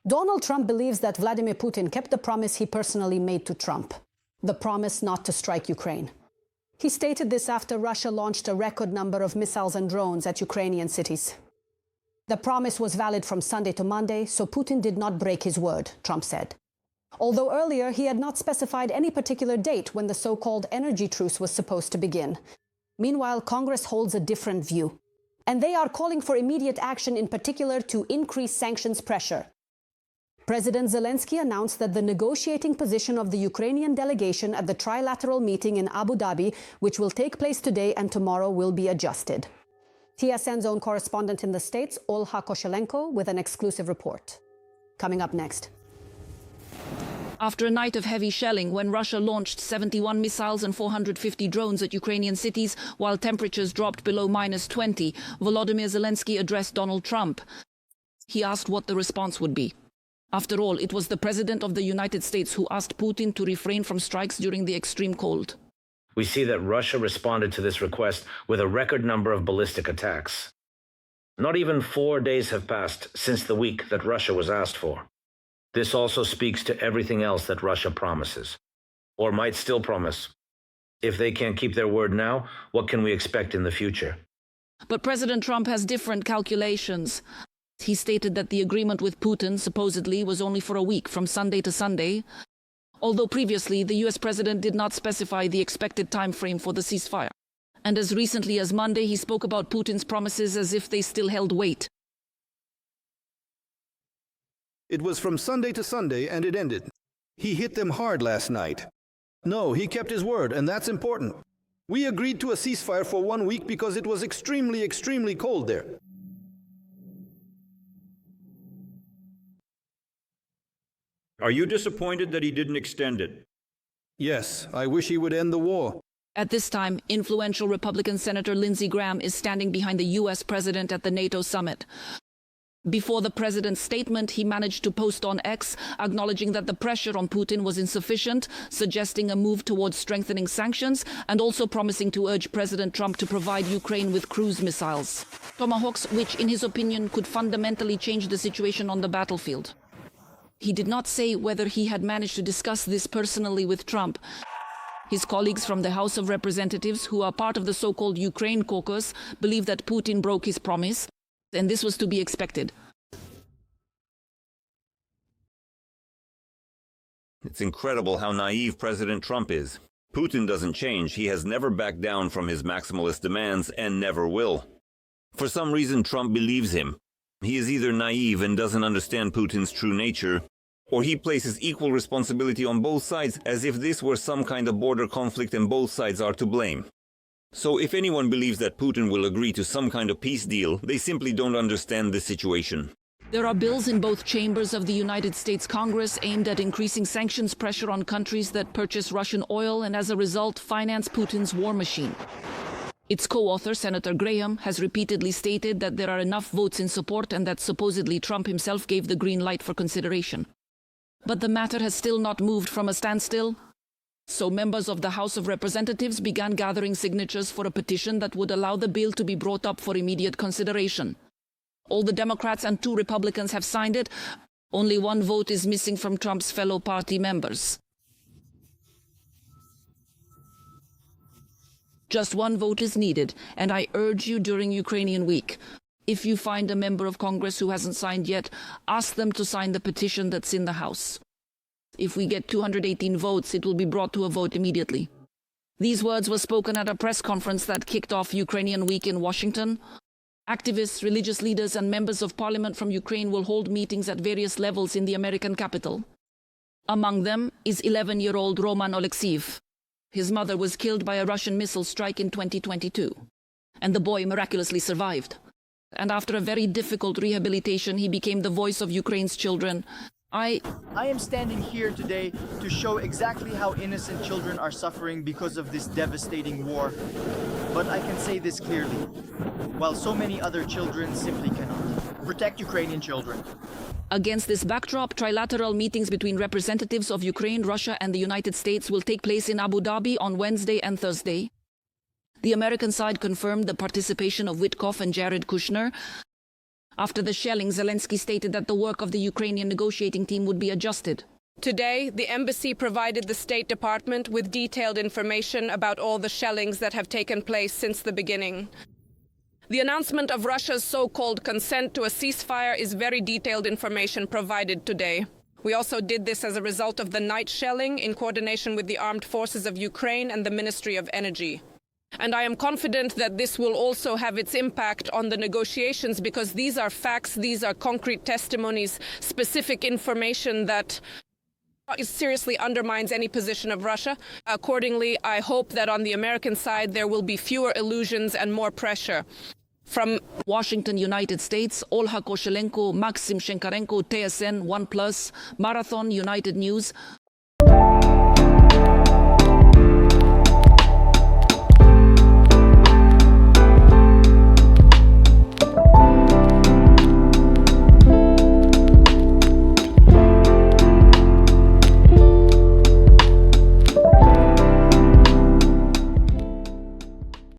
Donald Trump believes that Vladimir Putin kept the promise he personally made to Trump, the promise not to strike Ukraine. He stated this after Russia launched a record number of missiles and drones at Ukrainian cities. The promise was valid from Sunday to Monday, so Putin did not break his word, Trump said. Although earlier he had not specified any particular date when the so-called energy truce was supposed to begin. Meanwhile, Congress holds a different view, and they are calling for immediate action, in particular to increase sanctions pressure. President Zelensky announced that the negotiating position of the Ukrainian delegation at the Trilateral meeting in Abu Dhabi, which will take place today and tomorrow, will be adjusted. TSN's own correspondent in the States, Olha Koshelenko, with an exclusive report. Coming up next. After a night of heavy shelling, when Russia launched 71 missiles and 450 drones at Ukrainian cities, while temperatures dropped below -20, Volodymyr Zelensky addressed Donald Trump. He asked what the response would be. After all, it was the President of the United States who asked Putin to refrain from strikes during the extreme cold. We see that Russia responded to this request with a record number of ballistic attacks. Not even 4 days have passed since the week that Russia was asked for. This also speaks to everything else that Russia promises, or might still promise. If they can't keep their word now, what can we expect in the future? But President Trump has different calculations. He stated that the agreement with Putin supposedly was only for a week, from Sunday to Sunday, although previously the US president did not specify the expected time frame for the ceasefire. And as recently as Monday, he spoke about Putin's promises as if they still held weight. It was from Sunday to Sunday, and it ended. He hit them hard last night. No, he kept his word, and that's important. We agreed to a ceasefire for 1 week because it was extremely, extremely cold there. Are you disappointed that he didn't extend it? Yes, I wish he would end the war. At this time, influential Republican Senator Lindsey Graham is standing behind the US president at the NATO summit. Before the president's statement, he managed to post on X, acknowledging that the pressure on Putin was insufficient, suggesting a move towards strengthening sanctions, and also promising to urge President Trump to provide Ukraine with cruise missiles, Tomahawks, which, in his opinion, could fundamentally change the situation on the battlefield. He did not say whether he had managed to discuss this personally with Trump. His colleagues from the House of Representatives, who are part of the so-called Ukraine caucus, believe that Putin broke his promise, and this was to be expected. It's incredible how naive President Trump is. Putin doesn't change. He has never backed down from his maximalist demands and never will. For some reason, Trump believes him. He is either naive and doesn't understand Putin's true nature, or he places equal responsibility on both sides as if this were some kind of border conflict and both sides are to blame. So if anyone believes that Putin will agree to some kind of peace deal, they simply don't understand the situation. There are bills in both chambers of the United States Congress aimed at increasing sanctions pressure on countries that purchase Russian oil and as a result finance Putin's war machine. Its co-author, Senator Graham, has repeatedly stated that there are enough votes in support and that supposedly Trump himself gave the green light for consideration. But the matter has still not moved from a standstill. So members of the House of Representatives began gathering signatures for a petition that would allow the bill to be brought up for immediate consideration. All the Democrats and 2 Republicans have signed it. Only 1 vote is missing from Trump's fellow party members. Just 1 vote is needed, and I urge you during Ukrainian week, if you find a member of Congress who hasn't signed yet, ask them to sign the petition that's in the House. If we get 218 votes, it will be brought to a vote immediately. These words were spoken at a press conference that kicked off Ukrainian Week in Washington. Activists, religious leaders, and members of parliament from Ukraine will hold meetings at various levels in the American capital. Among them is 11-year-old Roman Alexeyev. His mother was killed by a Russian missile strike in 2022, and the boy miraculously survived. And after a very difficult rehabilitation, he became the voice of Ukraine's children. I am standing here today to show exactly how innocent children are suffering because of this devastating war. But I can say this clearly, while so many other children simply cannot. Protect Ukrainian children. Against this backdrop, trilateral meetings between representatives of Ukraine, Russia, and the United States will take place in Abu Dhabi on Wednesday and Thursday. The American side confirmed the participation of Witkoff and Jared Kushner. After the shelling, Zelensky stated that the work of the Ukrainian negotiating team would be adjusted. Today, the embassy provided the State Department with detailed information about all the shellings that have taken place since the beginning. The announcement of Russia's so-called consent to a ceasefire is very detailed information provided today. We also did this as a result of the night shelling in coordination with the armed forces of Ukraine and the Ministry of Energy. And I am confident that this will also have its impact on the negotiations, because these are facts, these are concrete testimonies, specific information that seriously undermines any position of Russia. Accordingly, I hope that on the American side there will be fewer illusions and more pressure. From Washington, United States, Olha Koshelenko, Maxim Shenkarenko, TSN, OnePlus, Marathon, United News.